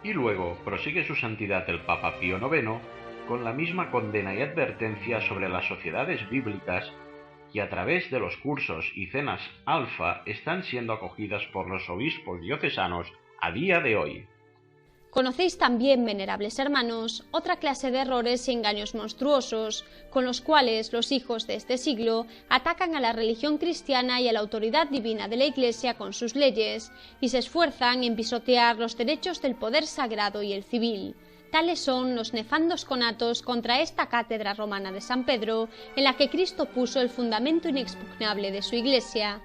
Y luego prosigue su santidad el Papa Pío IX con la misma condena y advertencia sobre las sociedades bíblicas que a través de los cursos y cenas alfa están siendo acogidas por los obispos diocesanos a día de hoy. Conocéis también, venerables hermanos, otra clase de errores y engaños monstruosos, con los cuales los hijos de este siglo atacan a la religión cristiana y a la autoridad divina de la Iglesia con sus leyes, y se esfuerzan en pisotear los derechos del poder sagrado y el civil. Tales son los nefandos conatos contra esta cátedra romana de San Pedro, en la que Cristo puso el fundamento inexpugnable de su Iglesia.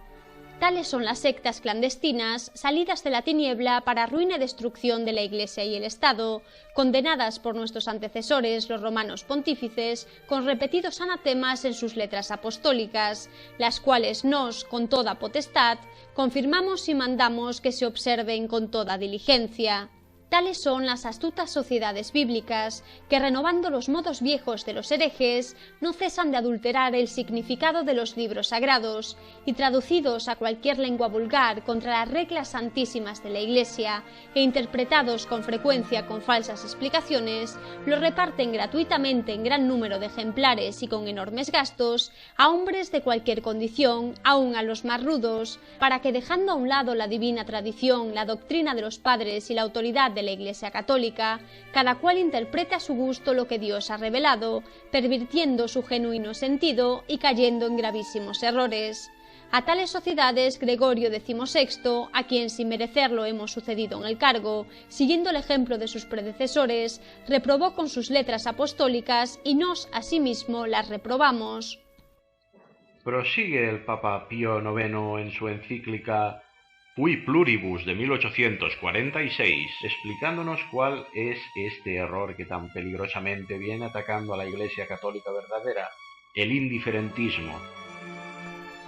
Tales son las sectas clandestinas, salidas de la tiniebla para ruina y destrucción de la Iglesia y el Estado, condenadas por nuestros antecesores, los romanos pontífices, con repetidos anatemas en sus letras apostólicas, las cuales nos, con toda potestad, confirmamos y mandamos que se observen con toda diligencia. Tales son las astutas sociedades bíblicas que, renovando los modos viejos de los herejes, no cesan de adulterar el significado de los libros sagrados y, traducidos a cualquier lengua vulgar contra las reglas santísimas de la Iglesia e interpretados con frecuencia con falsas explicaciones, los reparten gratuitamente en gran número de ejemplares y con enormes gastos a hombres de cualquier condición, aun a los más rudos, para que, dejando a un lado la divina tradición, la doctrina de los padres y la autoridad de la Iglesia católica, cada cual interprete a su gusto lo que Dios ha revelado, pervirtiendo su genuino sentido y cayendo en gravísimos errores. A tales sociedades Gregorio XVI, a quien sin merecerlo hemos sucedido en el cargo, siguiendo el ejemplo de sus predecesores, reprobó con sus letras apostólicas y nos asimismo las reprobamos. Prosigue el Papa Pío IX en su encíclica Cui Pluribus de 1846, explicándonos cuál es este error que tan peligrosamente viene atacando a la Iglesia católica verdadera, el indiferentismo.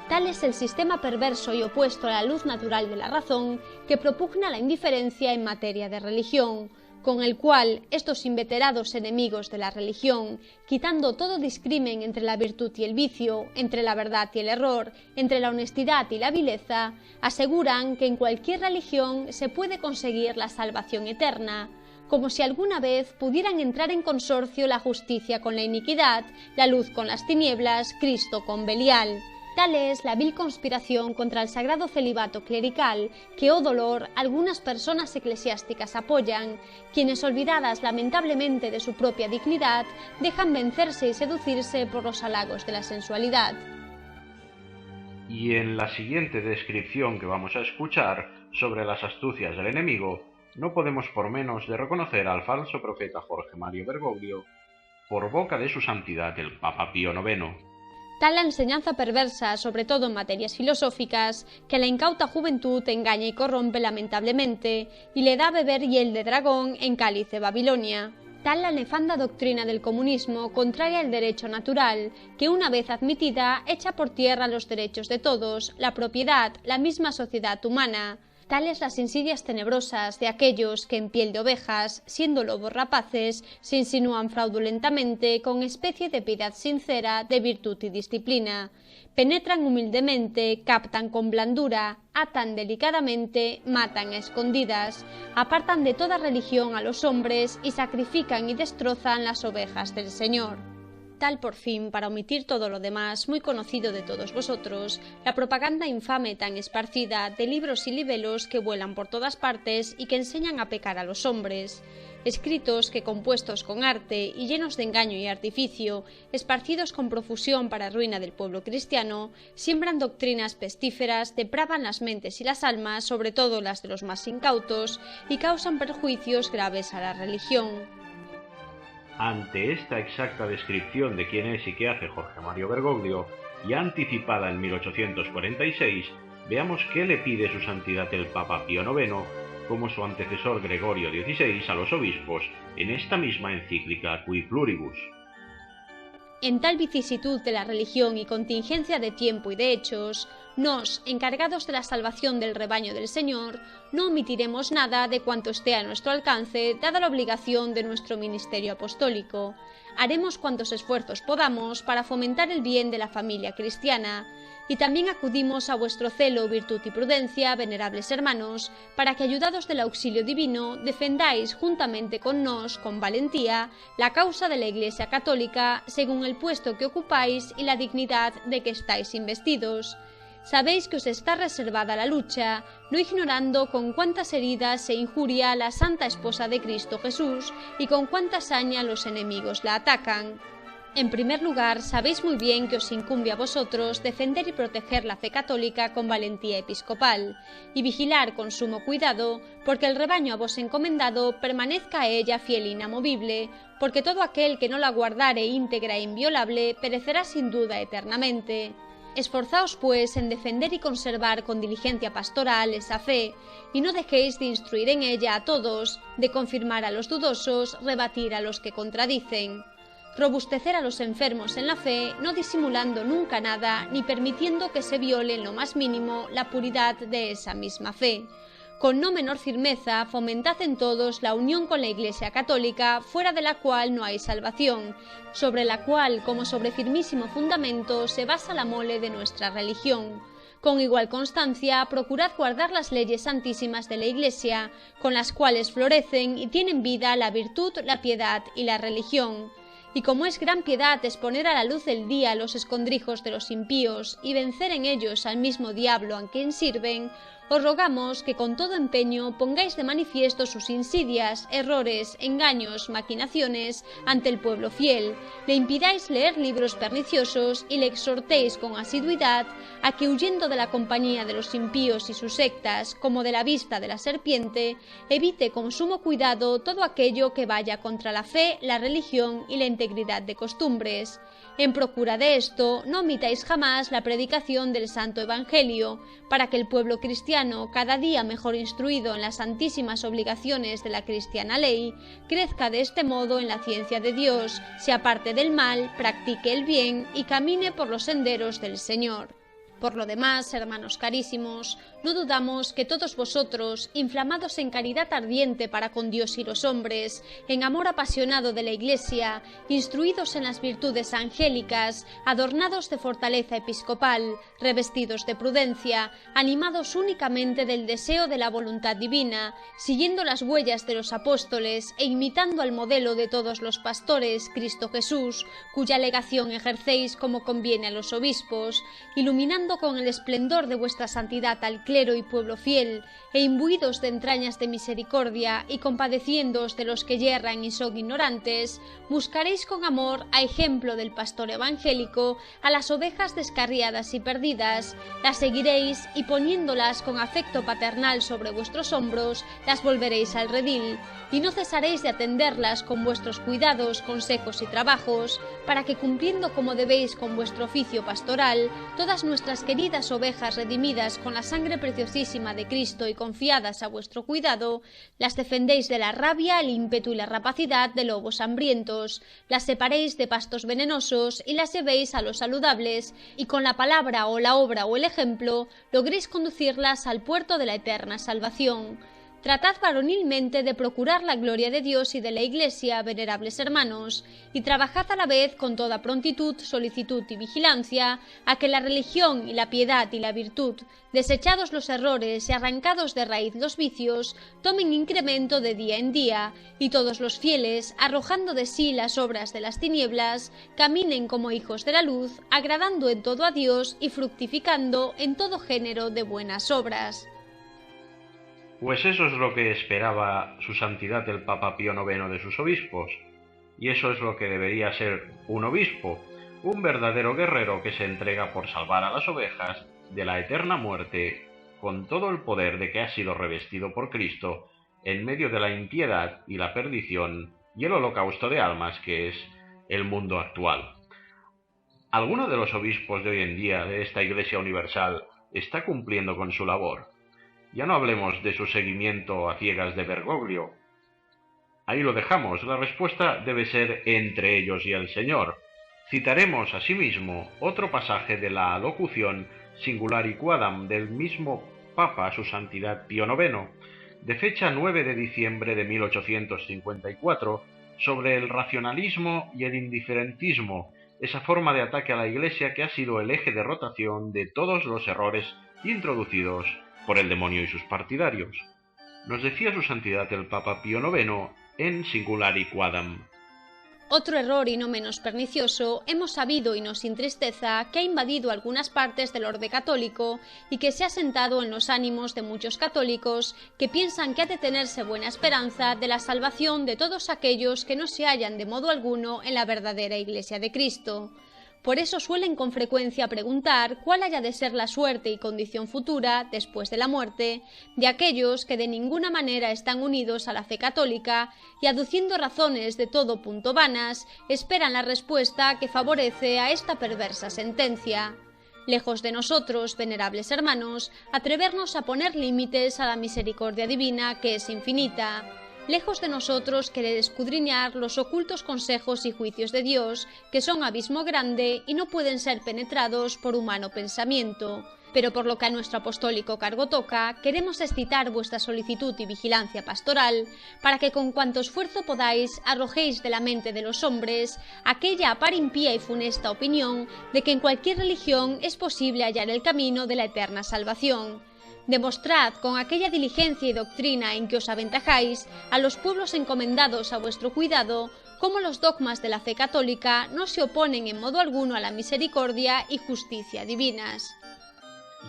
Tal es el sistema perverso y opuesto a la luz natural de la razón que propugna la indiferencia en materia de religión, con el cual estos inveterados enemigos de la religión, quitando todo discrimen entre la virtud y el vicio, entre la verdad y el error, entre la honestidad y la vileza, aseguran que en cualquier religión se puede conseguir la salvación eterna, como si alguna vez pudieran entrar en consorcio la justicia con la iniquidad, la luz con las tinieblas, Cristo con Belial. Tal es la vil conspiración contra el sagrado celibato clerical que, oh dolor, algunas personas eclesiásticas apoyan, quienes, olvidadas lamentablemente de su propia dignidad, dejan vencerse y seducirse por los halagos de la sensualidad. Y en la siguiente descripción que vamos a escuchar sobre las astucias del enemigo, no podemos por menos de reconocer al falso profeta Jorge Mario Bergoglio por boca de su santidad el Papa Pío IX. Tal la enseñanza perversa, sobre todo en materias filosóficas, que la incauta juventud engaña y corrompe lamentablemente, y le da a beber hiel de dragón en cáliz de Babilonia. Tal la nefanda doctrina del comunismo, contraria al derecho natural, que una vez admitida echa por tierra los derechos de todos, la propiedad, la misma sociedad humana. Tales las insidias tenebrosas de aquellos que en piel de ovejas, siendo lobos rapaces, se insinúan fraudulentamente con especie de piedad sincera, de virtud y disciplina. Penetran humildemente, captan con blandura, atan delicadamente, matan a escondidas, apartan de toda religión a los hombres y sacrifican y destrozan las ovejas del Señor. Tal, por fin, para omitir todo lo demás, muy conocido de todos vosotros, la propaganda infame tan esparcida de libros y libelos que vuelan por todas partes y que enseñan a pecar a los hombres, escritos que, compuestos con arte y llenos de engaño y artificio, esparcidos con profusión para ruina del pueblo cristiano, siembran doctrinas pestíferas, depravan las mentes y las almas, sobre todo las de los más incautos, y causan perjuicios graves a la religión. Ante esta exacta descripción de quién es y qué hace Jorge Mario Bergoglio, ya anticipada en 1846, veamos qué le pide su santidad el Papa Pío IX, como su antecesor Gregorio XVI, a los obispos, en esta misma encíclica Cui Pluribus. En tal vicisitud de la religión y contingencia de tiempo y de hechos, nos, encargados de la salvación del rebaño del Señor, no omitiremos nada de cuanto esté a nuestro alcance, dada la obligación de nuestro ministerio apostólico. Haremos cuantos esfuerzos podamos para fomentar el bien de la familia cristiana. y también acudimos a vuestro celo, virtud y prudencia, venerables hermanos, para que, ayudados del auxilio divino, defendáis juntamente con nos, con valentía, la causa de la Iglesia católica, según el puesto que ocupáis y la dignidad de que estáis investidos. Sabéis que os está reservada la lucha, no ignorando con cuántas heridas se injuria la Santa Esposa de Cristo Jesús y con cuánta saña los enemigos la atacan. En primer lugar, sabéis muy bien que os incumbe a vosotros defender y proteger la fe católica con valentía episcopal, y vigilar con sumo cuidado, porque el rebaño a vos encomendado permanezca a ella fiel e inamovible, porque todo aquel que no la guardare íntegra e inviolable perecerá sin duda eternamente. Esforzaos, pues, en defender y conservar con diligencia pastoral esa fe, y no dejéis de instruir en ella a todos, de confirmar a los dudosos, rebatir a los que contradicen. Robustecer a los enfermos en la fe, no disimulando nunca nada, ni permitiendo que se viole en lo más mínimo la puridad de esa misma fe. Con no menor firmeza, fomentad en todos la unión con la Iglesia católica, fuera de la cual no hay salvación, sobre la cual, como sobre firmísimo fundamento, se basa la mole de nuestra religión. Con igual constancia, procurad guardar las leyes santísimas de la Iglesia, con las cuales florecen y tienen vida la virtud, la piedad y la religión. Y como es gran piedad exponer a la luz del día los escondrijos de los impíos y vencer en ellos al mismo diablo a quien sirven, os rogamos que con todo empeño pongáis de manifiesto sus insidias, errores, engaños, maquinaciones ante el pueblo fiel, le impidáis leer libros perniciosos y le exhortéis con asiduidad a que, huyendo de la compañía de los impíos y sus sectas, como de la vista de la serpiente, evite con sumo cuidado todo aquello que vaya contra la fe, la religión y la integridad de costumbres. En procura de esto, no omitáis jamás la predicación del Santo Evangelio, para que el pueblo cristiano, cada día mejor instruido en las santísimas obligaciones de la cristiana ley, crezca de este modo en la ciencia de Dios, se aparte del mal, practique el bien y camine por los senderos del Señor. Por lo demás, hermanos carísimos, no dudamos que todos vosotros, inflamados en caridad ardiente para con Dios y los hombres, en amor apasionado de la Iglesia, instruidos en las virtudes angélicas, adornados de fortaleza episcopal, revestidos de prudencia, animados únicamente del deseo de la voluntad divina, siguiendo las huellas de los apóstoles e imitando al modelo de todos los pastores, Cristo Jesús, cuya legación ejercéis como conviene a los obispos, iluminando con el esplendor de vuestra santidad al clero y pueblo fiel, e imbuidos de entrañas de misericordia y compadeciéndoos de los que yerran y son ignorantes, buscaréis con amor, a ejemplo del pastor evangélico, a las ovejas descarriadas y perdidas, las seguiréis y poniéndolas con afecto paternal sobre vuestros hombros, las volveréis al redil, y no cesaréis de atenderlas con vuestros cuidados, consejos y trabajos, para que, cumpliendo como debéis con vuestro oficio pastoral, todas nuestras queridas ovejas redimidas con la sangre preciosísima de Cristo y confiadas a vuestro cuidado, las defendéis de la rabia, el ímpetu y la rapacidad de lobos hambrientos, las separéis de pastos venenosos y las llevéis a los saludables, y con la palabra o la obra o el ejemplo logréis conducirlas al puerto de la eterna salvación. Tratad varonilmente de procurar la gloria de Dios y de la Iglesia, venerables hermanos, y trabajad a la vez con toda prontitud, solicitud y vigilancia, a que la religión y la piedad y la virtud, desechados los errores y arrancados de raíz los vicios, tomen incremento de día en día, y todos los fieles, arrojando de sí las obras de las tinieblas, caminen como hijos de la luz, agradando en todo a Dios y fructificando en todo género de buenas obras. Pues eso es lo que esperaba su santidad el Papa Pío IX de sus obispos, y eso es lo que debería ser un obispo, un verdadero guerrero que se entrega por salvar a las ovejas de la eterna muerte, con todo el poder de que ha sido revestido por Cristo, en medio de la impiedad y la perdición y el holocausto de almas que es el mundo actual. ¿Alguno de los obispos de hoy en día de esta Iglesia universal está cumpliendo con su labor? Ya no hablemos de su seguimiento a ciegas de Bergoglio. Ahí lo dejamos, la respuesta debe ser entre ellos y el Señor. Citaremos asimismo otro pasaje de la locución Singulari Quadam del mismo Papa, su Santidad Pío IX, de fecha 9 de diciembre de 1854, sobre el racionalismo y el indiferentismo esa forma de ataque a la Iglesia que ha sido el eje de rotación de todos los errores introducidos por el demonio y sus partidarios. Nos decía su santidad el Papa Pío IX en Singulari Quadam. Otro error y no menos pernicioso hemos sabido y nos entristeza que ha invadido algunas partes del orden católico y que se ha sentado en los ánimos de muchos católicos que piensan que ha de tenerse buena esperanza de la salvación de todos aquellos que no se hallan de modo alguno en la verdadera Iglesia de Cristo. Por eso suelen con frecuencia preguntar cuál haya de ser la suerte y condición futura, después de la muerte, de aquellos que de ninguna manera están unidos a la fe católica y, aduciendo razones de todo punto vanas, esperan la respuesta que favorece a esta perversa sentencia. Lejos de nosotros, venerables hermanos, atrevernos a poner límites a la misericordia divina, que es infinita. Lejos de nosotros querer escudriñar los ocultos consejos y juicios de Dios, que son abismo grande y no pueden ser penetrados por humano pensamiento. Pero por lo que a nuestro apostólico cargo toca, queremos excitar vuestra solicitud y vigilancia pastoral, para que con cuanto esfuerzo podáis arrojéis de la mente de los hombres aquella a par impía y funesta opinión de que en cualquier religión es posible hallar el camino de la eterna salvación. Demostrad con aquella diligencia y doctrina en que os aventajáis a los pueblos encomendados a vuestro cuidado cómo los dogmas de la fe católica no se oponen en modo alguno a la misericordia y justicia divinas.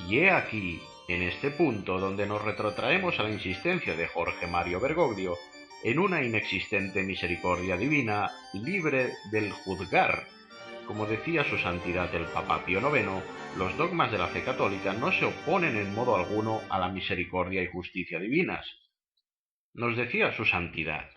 Y he aquí, en este punto donde nos retrotraemos a la insistencia de Jorge Mario Bergoglio en una inexistente misericordia divina libre del juzgar. Como decía su santidad el Papa Pío IX, los dogmas de la fe católica no se oponen en modo alguno a la misericordia y justicia divinas. Nos decía su santidad.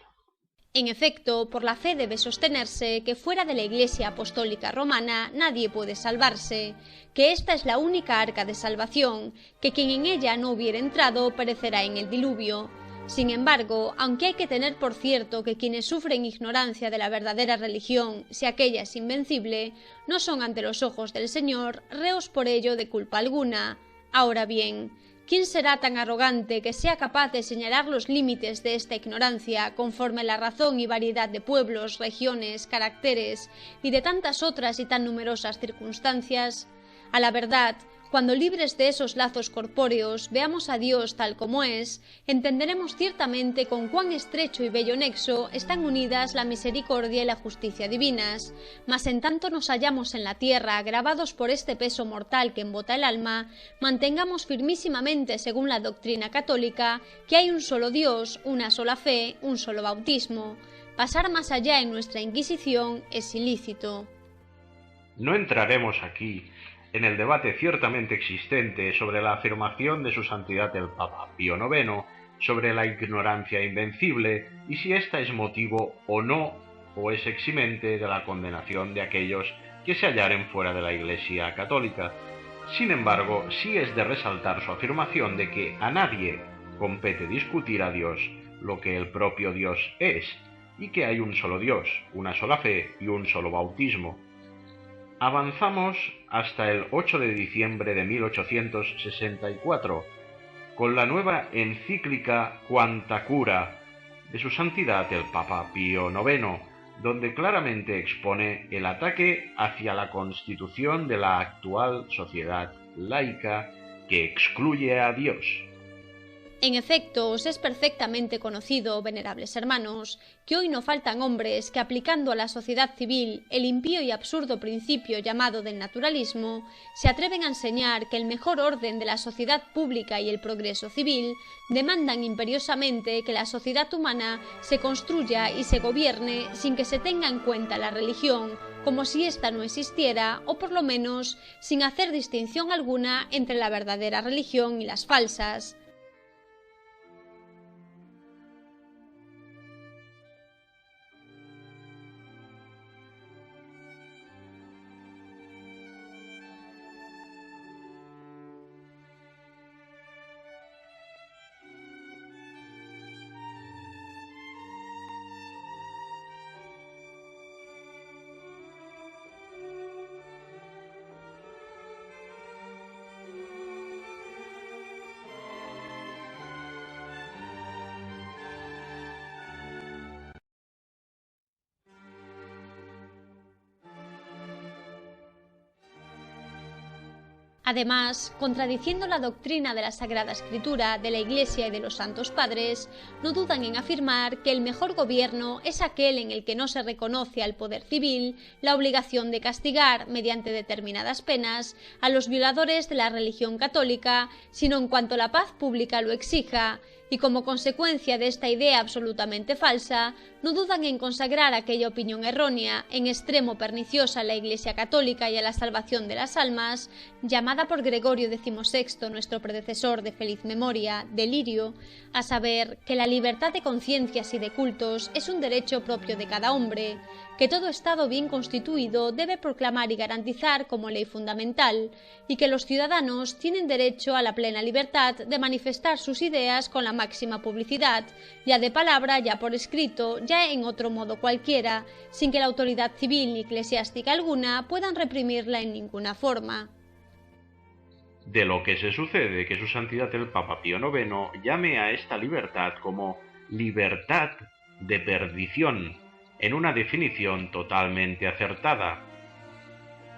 En efecto, por la fe debe sostenerse que fuera de la Iglesia Apostólica Romana nadie puede salvarse, que esta es la única arca de salvación, que quien en ella no hubiera entrado perecerá en el diluvio. Sin embargo, aunque hay que tener por cierto que quienes sufren ignorancia de la verdadera religión, si aquella es invencible, no son ante los ojos del Señor reos por ello de culpa alguna. Ahora bien, ¿quién será tan arrogante que sea capaz de señalar los límites de esta ignorancia conforme la razón y variedad de pueblos, regiones, caracteres y de tantas otras y tan numerosas circunstancias? A la verdad, cuando libres de esos lazos corpóreos veamos a Dios tal como es, entenderemos ciertamente con cuán estrecho y bello nexo están unidas la misericordia y la justicia divinas, mas en tanto nos hallamos en la tierra grabados por este peso mortal que embota el alma, mantengamos firmísimamente según la doctrina católica que hay un solo Dios, una sola fe, un solo bautismo. Pasar más allá en nuestra Inquisición es ilícito. No entraremos aquí en el debate ciertamente existente sobre la afirmación de su santidad el Papa Pío IX sobre la ignorancia invencible y si ésta es motivo o no o es eximente de la condenación de aquellos que se hallaren fuera de la Iglesia católica. Sin embargo, sí es de resaltar su afirmación de que a nadie compete discutir a Dios lo que el propio Dios es, y que hay un solo Dios, una sola fe y un solo bautismo. Avanzamos hasta el 8 de diciembre de 1864, con la nueva encíclica Quanta Cura de su santidad el Papa Pío IX, donde claramente expone el ataque hacia la constitución de la actual sociedad laica que excluye a Dios. En efecto, os es perfectamente conocido, venerables hermanos, que hoy no faltan hombres que, aplicando a la sociedad civil el impío y absurdo principio llamado del naturalismo, se atreven a enseñar que el mejor orden de la sociedad pública y el progreso civil demandan imperiosamente que la sociedad humana se construya y se gobierne sin que se tenga en cuenta la religión, como si ésta no existiera, o por lo menos sin hacer distinción alguna entre la verdadera religión y las falsas. Además, contradiciendo la doctrina de la Sagrada Escritura, de la Iglesia y de los Santos Padres, no dudan en afirmar que el mejor gobierno es aquel en el que no se reconoce al poder civil la obligación de castigar, mediante determinadas penas, a los violadores de la religión católica, sino en cuanto la paz pública lo exija, y como consecuencia de esta idea absolutamente falsa, no dudan en consagrar aquella opinión errónea, en extremo perniciosa a la Iglesia católica y a la salvación de las almas, llamada por Gregorio XVI, nuestro predecesor de feliz memoria, delirio, a saber, que la libertad de conciencias y de cultos es un derecho propio de cada hombre, que todo Estado bien constituido debe proclamar y garantizar como ley fundamental, y que los ciudadanos tienen derecho a la plena libertad de manifestar sus ideas con la máxima publicidad, ya de palabra, ya por escrito, ya en otro modo cualquiera, sin que la autoridad civil ni eclesiástica alguna puedan reprimirla en ninguna forma. De lo que se sucede que su santidad el Papa Pío IX llame a esta libertad como libertad de perdición, en una definición totalmente acertada.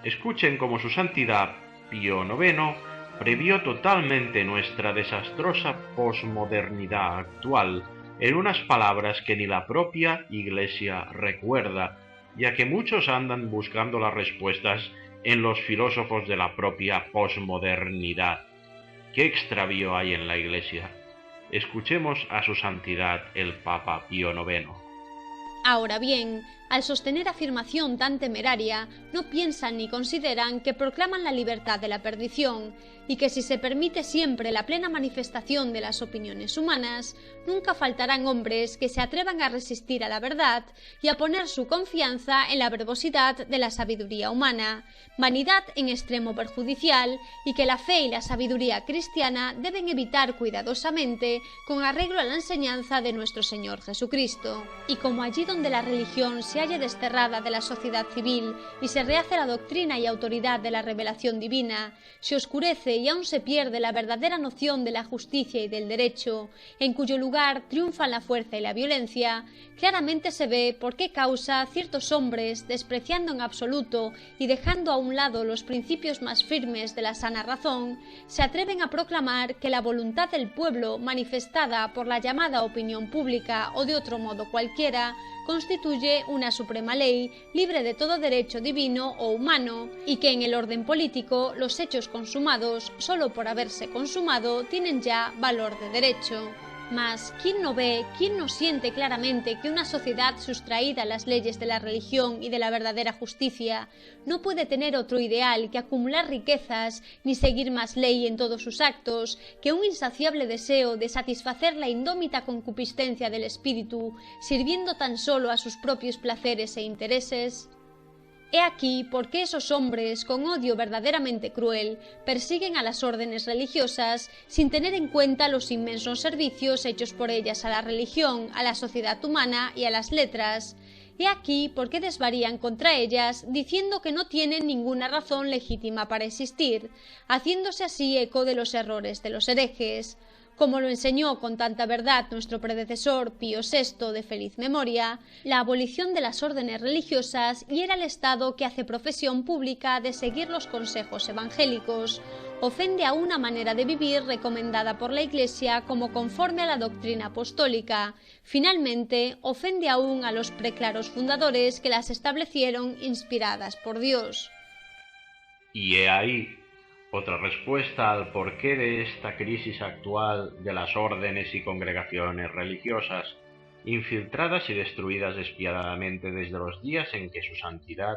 Escuchen cómo su santidad Pío IX previó totalmente nuestra desastrosa posmodernidad actual en unas palabras que ni la propia Iglesia recuerda, ya que muchos andan buscando las respuestas en los filósofos de la propia posmodernidad. ¿Qué extravío hay en la Iglesia? Escuchemos a su santidad el Papa Pío IX. Ahora bien, al sostener afirmación tan temeraria, no piensan ni consideran que proclaman la libertad de la perdición, y que si se permite siempre la plena manifestación de las opiniones humanas, nunca faltarán hombres que se atrevan a resistir a la verdad y a poner su confianza en la verbosidad de la sabiduría humana, vanidad en extremo perjudicial, y que la fe y la sabiduría cristiana deben evitar cuidadosamente con arreglo a la enseñanza de nuestro Señor Jesucristo. Y como allí donde la religión se halla desterrada de la sociedad civil y se rehace la doctrina y autoridad de la revelación divina, se oscurece y aún se pierde la verdadera noción de la justicia y del derecho, en cuyo lugar triunfan la fuerza y la violencia, claramente se ve por qué causa ciertos hombres, despreciando en absoluto y dejando a un lado los principios más firmes de la sana razón, se atreven a proclamar que la voluntad del pueblo, manifestada por la llamada opinión pública o de otro modo cualquiera, constituye una suprema ley libre de todo derecho divino o humano, y que en el orden político los hechos consumados, solo por haberse consumado, tienen ya valor de derecho. Mas, ¿quién no ve, quién no siente claramente que una sociedad sustraída a las leyes de la religión y de la verdadera justicia no puede tener otro ideal que acumular riquezas ni seguir más ley en todos sus actos que un insaciable deseo de satisfacer la indómita concupiscencia del espíritu, sirviendo tan solo a sus propios placeres e intereses? He aquí por qué esos hombres, con odio verdaderamente cruel, persiguen a las órdenes religiosas sin tener en cuenta los inmensos servicios hechos por ellas a la religión, a la sociedad humana y a las letras. He aquí por qué desvarían contra ellas, diciendo que no tienen ninguna razón legítima para existir, haciéndose así eco de los errores de los herejes. Como lo enseñó con tanta verdad nuestro predecesor Pío VI de feliz memoria, la abolición de las órdenes religiosas hiera al Estado que hace profesión pública de seguir los consejos evangélicos, ofende a una manera de vivir recomendada por la Iglesia como conforme a la doctrina apostólica, finalmente ofende aún a los preclaros fundadores que las establecieron inspiradas por Dios. Y he ahí otra respuesta al porqué de esta crisis actual de las órdenes y congregaciones religiosas, infiltradas y destruidas despiadadamente desde los días en que su santidad,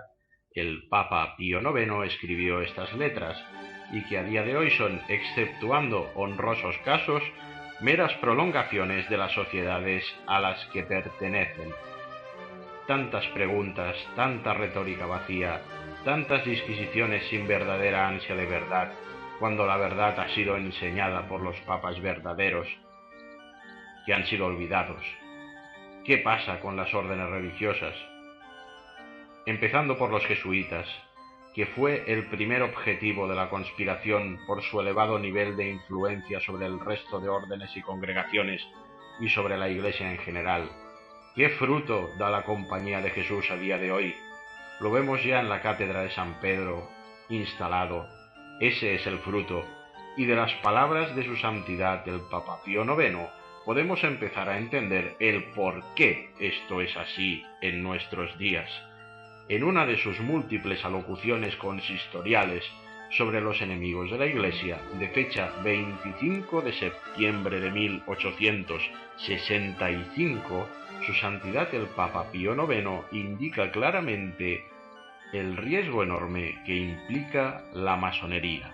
el Papa Pío IX, escribió estas letras, y que a día de hoy son, exceptuando honrosos casos, meras prolongaciones de las sociedades a las que pertenecen. Tantas preguntas, tanta retórica vacía, tantas disquisiciones sin verdadera ansia de verdad, cuando la verdad ha sido enseñada por los papas verdaderos, que han sido olvidados. ¿Qué pasa con las órdenes religiosas? Empezando por los jesuitas, que fue el primer objetivo de la conspiración por su elevado nivel de influencia sobre el resto de órdenes y congregaciones y sobre la Iglesia en general. ¿Qué fruto da la Compañía de Jesús a día de hoy? Lo vemos ya en la cátedra de San Pedro, instalado, Ese es el fruto, y de las palabras de su santidad el Papa Pío IX podemos empezar a entender el por qué esto es así en nuestros días. En una de sus múltiples alocuciones consistoriales sobre los enemigos de la Iglesia, de fecha 25 de septiembre de 1865, su santidad el Papa Pío IX indica claramente el riesgo enorme que implica la masonería.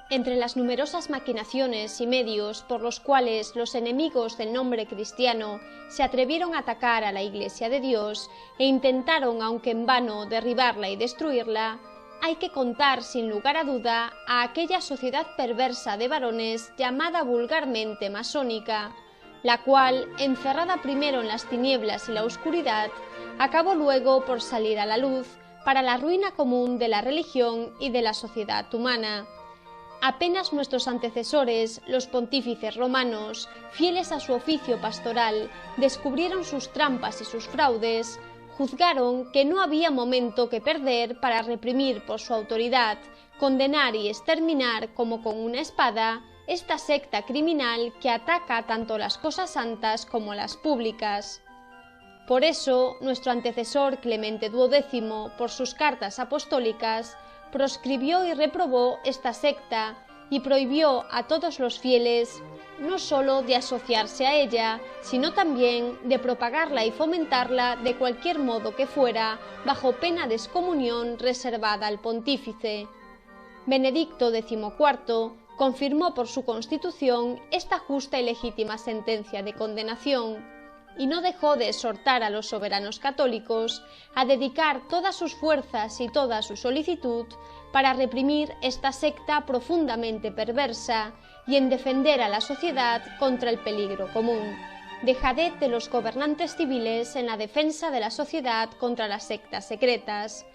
Entre las numerosas maquinaciones y medios por los cuales los enemigos del nombre cristiano se atrevieron a atacar a la Iglesia de Dios e intentaron, aunque en vano, derribarla y destruirla, hay que contar sin lugar a duda a aquella sociedad perversa de varones llamada vulgarmente masónica, la cual, encerrada primero en las tinieblas y la oscuridad, acabó luego por salir a la luz para la ruina común de la religión y de la sociedad humana. Apenas nuestros antecesores, los pontífices romanos, fieles a su oficio pastoral, descubrieron sus trampas y sus fraudes, juzgaron que no había momento que perder para reprimir por su autoridad, condenar y exterminar como con una espada esta secta criminal que ataca tanto las cosas santas como las públicas. Por eso, nuestro antecesor Clemente XII, por sus cartas apostólicas, proscribió y reprobó esta secta y prohibió a todos los fieles no sólo de asociarse a ella, sino también de propagarla y fomentarla de cualquier modo que fuera, bajo pena de excomunión reservada al pontífice. Benedicto XIV confirmó por su constitución esta justa y legítima sentencia de condenación, y no dejó de exhortar a los soberanos católicos a dedicar todas sus fuerzas y toda su solicitud para reprimir esta secta profundamente perversa y en defender a la sociedad contra el peligro común. Dejadez de los gobernantes civiles en la defensa de la sociedad contra las sectas secretas.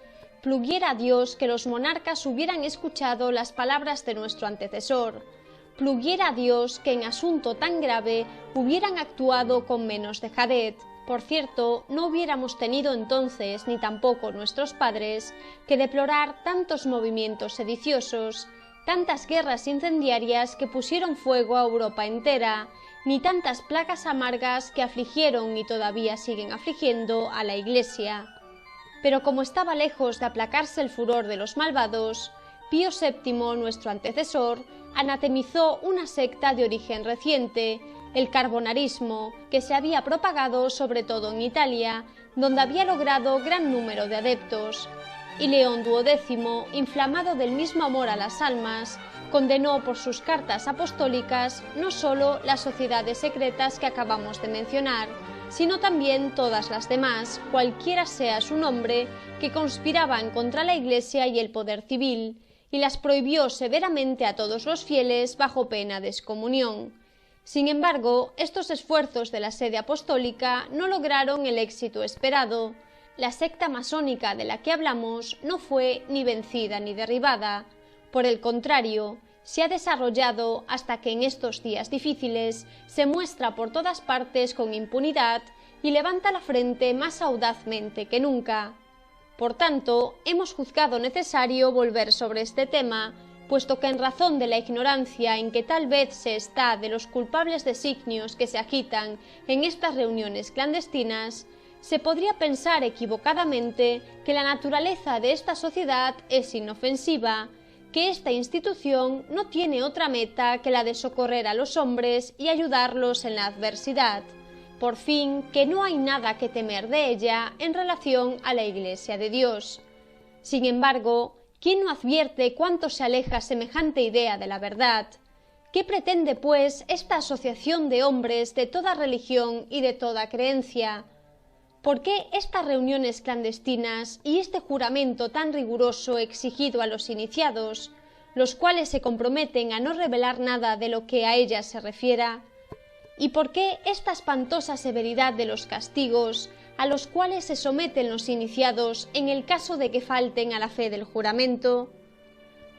Pluguiera a Dios que los monarcas hubieran escuchado las palabras de nuestro antecesor. Pluguiera a Dios que en asunto tan grave hubieran actuado con menos dejadez. Por cierto, no hubiéramos tenido entonces, ni tampoco nuestros padres, que deplorar tantos movimientos sediciosos, tantas guerras incendiarias que pusieron fuego a Europa entera, ni tantas plagas amargas que afligieron y todavía siguen afligiendo a la Iglesia. Pero como estaba lejos de aplacarse el furor de los malvados, Pío VII, nuestro antecesor, anatemizó una secta de origen reciente, el carbonarismo, que se había propagado sobre todo en Italia, donde había logrado gran número de adeptos, y León XII, inflamado del mismo amor a las almas, condenó por sus cartas apostólicas no sólo las sociedades secretas que acabamos de mencionar, sino también todas las demás, cualquiera sea su nombre, que conspiraban contra la Iglesia y el poder civil, y las prohibió severamente a todos los fieles bajo pena de excomunión. Sin embargo, estos esfuerzos de la sede apostólica no lograron el éxito esperado. La secta masónica de la que hablamos no fue ni vencida ni derribada. Por el contrario, se ha desarrollado hasta que en estos días difíciles se muestra por todas partes con impunidad y levanta la frente más audazmente que nunca. Por tanto, hemos juzgado necesario volver sobre este tema, puesto que en razón de la ignorancia en que tal vez se está de los culpables designios que se agitan en estas reuniones clandestinas, se podría pensar equivocadamente que la naturaleza de esta sociedad es inofensiva, que esta institución no tiene otra meta que la de socorrer a los hombres y ayudarlos en la adversidad. Por fin, que no hay nada que temer de ella en relación a la Iglesia de Dios. Sin embargo, ¿quién no advierte cuánto se aleja semejante idea de la verdad? ¿Qué pretende, pues, esta asociación de hombres de toda religión y de toda creencia? ¿Por qué estas reuniones clandestinas y este juramento tan riguroso exigido a los iniciados, los cuales se comprometen a no revelar nada de lo que a ellas se refiera? ¿Y por qué esta espantosa severidad de los castigos a los cuales se someten los iniciados en el caso de que falten a la fe del juramento?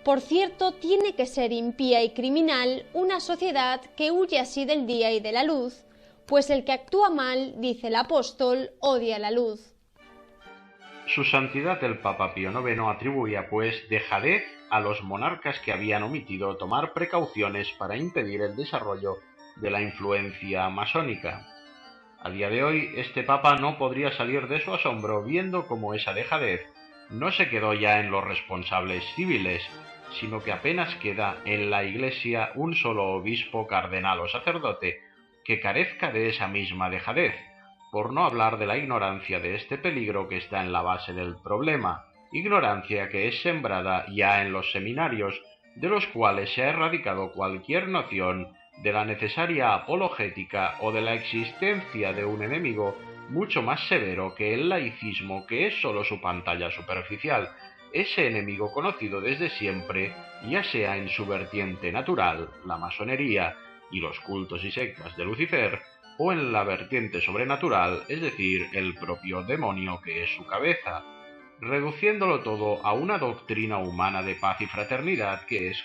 Por cierto, tiene que ser impía y criminal una sociedad que huye así del día y de la luz, pues el que actúa mal, dice el apóstol, odia la luz. Su santidad el Papa Pío IX atribuía, pues, dejadez a los monarcas que habían omitido tomar precauciones para impedir el desarrollo de la influencia masónica. A día de hoy, este Papa no podría salir de su asombro viendo cómo esa dejadez no se quedó ya en los responsables civiles, sino que apenas queda en la Iglesia un solo obispo, cardenal o sacerdote que carezca de esa misma dejadez, por no hablar de la ignorancia de este peligro que está en la base del problema, ignorancia que es sembrada ya en los seminarios, de los cuales se ha erradicado cualquier noción de la necesaria apologética o de la existencia de un enemigo mucho más severo que el laicismo, que es sólo su pantalla superficial, ese enemigo conocido desde siempre, ya sea en su vertiente natural, la masonería y los cultos y sectas de Lucifer, o en la vertiente sobrenatural, es decir, el propio demonio que es su cabeza, reduciéndolo todo a una doctrina humana de paz y fraternidad que es,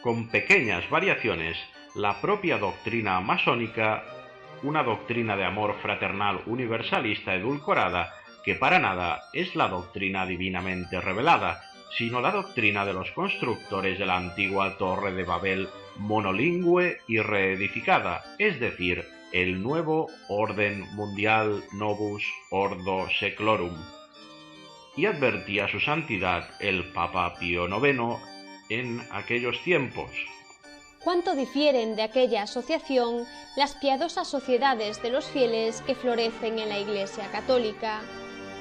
con pequeñas variaciones, la propia doctrina masónica, una doctrina de amor fraternal universalista edulcorada que para nada es la doctrina divinamente revelada, sino la doctrina de los constructores de la antigua Torre de Babel monolingüe y reedificada, es decir, el nuevo orden mundial Novus Ordo Seclorum. Y advertía su santidad el Papa Pío IX en aquellos tiempos. ¿Cuánto difieren de aquella asociación las piadosas sociedades de los fieles que florecen en la Iglesia católica?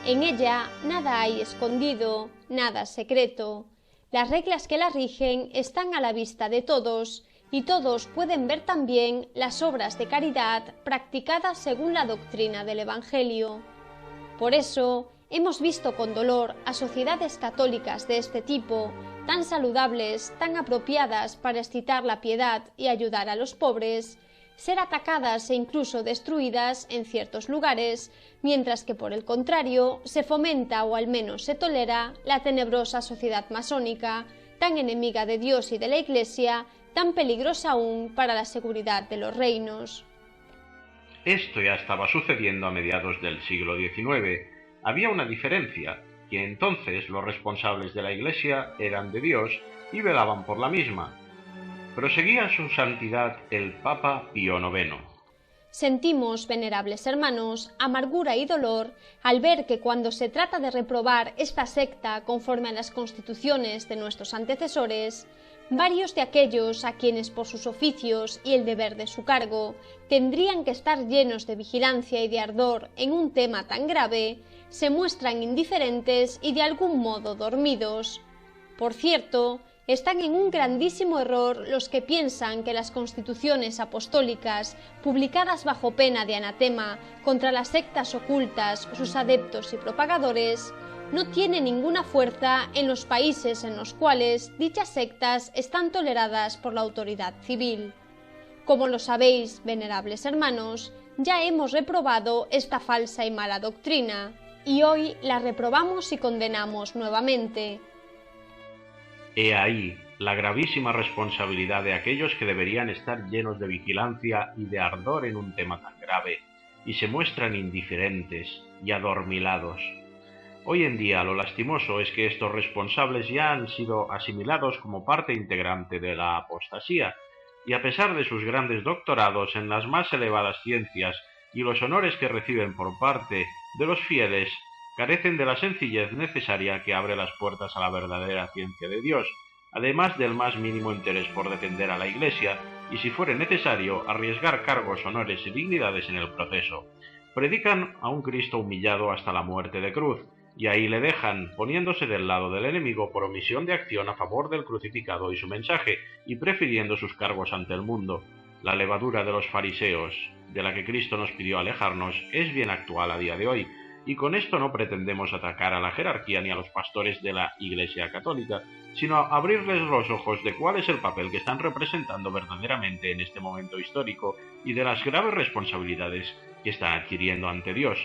En ella nada hay escondido, nada secreto. Las reglas que la rigen están a la vista de todos, y todos pueden ver también las obras de caridad practicadas según la doctrina del Evangelio. Por eso, hemos visto con dolor a sociedades católicas de este tipo, tan saludables, tan apropiadas para excitar la piedad y ayudar a los pobres, ser atacadas e incluso destruidas en ciertos lugares, mientras que por el contrario se fomenta o al menos se tolera la tenebrosa sociedad masónica, tan enemiga de Dios y de la Iglesia, tan peligrosa aún para la seguridad de los reinos. Esto ya estaba sucediendo a mediados del siglo XIX. Había una diferencia, que entonces los responsables de la Iglesia eran de Dios y velaban por la misma. Proseguía su santidad el Papa Pío IX. Sentimos, venerables hermanos, amargura y dolor al ver que cuando se trata de reprobar esta secta conforme a las constituciones de nuestros antecesores, varios de aquellos a quienes por sus oficios y el deber de su cargo tendrían que estar llenos de vigilancia y de ardor en un tema tan grave, se muestran indiferentes y de algún modo dormidos. Por cierto, están en un grandísimo error los que piensan que las constituciones apostólicas, publicadas bajo pena de anatema contra las sectas ocultas, sus adeptos y propagadores, no tienen ninguna fuerza en los países en los cuales dichas sectas están toleradas por la autoridad civil. Como lo sabéis, venerables hermanos, ya hemos reprobado esta falsa y mala doctrina, y hoy la reprobamos y condenamos nuevamente. He ahí la gravísima responsabilidad de aquellos que deberían estar llenos de vigilancia y de ardor en un tema tan grave, y se muestran indiferentes y adormilados. Hoy en día lo lastimoso es que estos responsables ya han sido asimilados como parte integrante de la apostasía, y a pesar de sus grandes doctorados en las más elevadas ciencias y los honores que reciben por parte de los fieles, carecen de la sencillez necesaria que abre las puertas a la verdadera ciencia de Dios, además del más mínimo interés por defender a la Iglesia y, si fuere necesario, arriesgar cargos, honores y dignidades en el proceso. Predican a un Cristo humillado hasta la muerte de cruz, y ahí le dejan, poniéndose del lado del enemigo por omisión de acción a favor del crucificado y su mensaje, y prefiriendo sus cargos ante el mundo. La levadura de los fariseos, de la que Cristo nos pidió alejarnos, es bien actual a día de hoy, y con esto no pretendemos atacar a la jerarquía ni a los pastores de la Iglesia Católica, sino abrirles los ojos de cuál es el papel que están representando verdaderamente en este momento histórico y de las graves responsabilidades que están adquiriendo ante Dios.